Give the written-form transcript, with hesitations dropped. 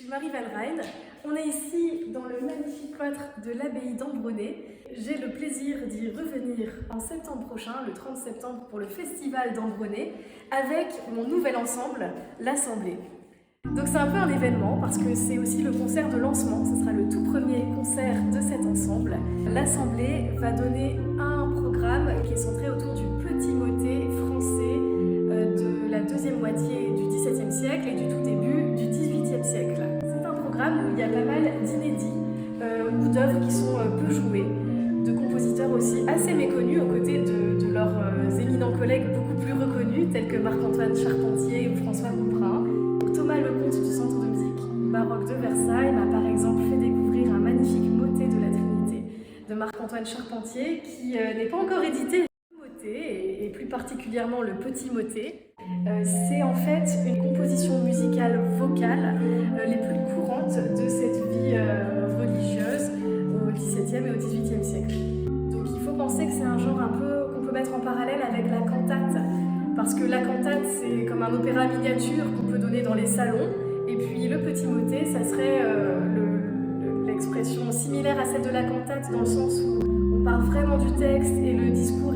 suis Marie Valrein. On est ici dans le magnifique cloître de l'abbaye d'Ambronay. J'ai le plaisir d'y revenir en septembre prochain, le 30 septembre, pour le festival d'Ambronay, avec mon nouvel ensemble, l'Assemblée. Donc c'est un peu un événement parce que c'est aussi le concert de lancement, ce sera le tout premier concert de cet ensemble. L'Assemblée va donner un programme qui est centré autour du petit motet français de la deuxième moitié du XVIIe siècle et du tout début du XVIIIe siècle. C'est un programme où il y a pas mal d'inédits ou d'œuvres qui sont peu jouées, de compositeurs aussi assez méconnus aux côtés de leurs éminents collègues beaucoup plus reconnus tels que Marc-Antoine Charpentier ou François Couperin. Thomas Lecomte du Centre de musique baroque de Versailles m'a par exemple fait découvrir un magnifique motet de la Trinité de Marc-Antoine Charpentier qui n'est pas encore édité. Le motet, et plus particulièrement le petit motet, c'est en fait une composition musicale vocale les plus courantes de cette vie religieuse au XVIIe et au XVIIIe siècle. Donc il faut penser que c'est un genre un peu qu'on peut mettre en parallèle avec la cantate. Parce que la cantate, c'est comme un opéra miniature qu'on peut donner dans les salons. Et puis le petit motet, ça serait l'expression similaire à celle de la cantate, dans le sens où on parle vraiment du texte et le discours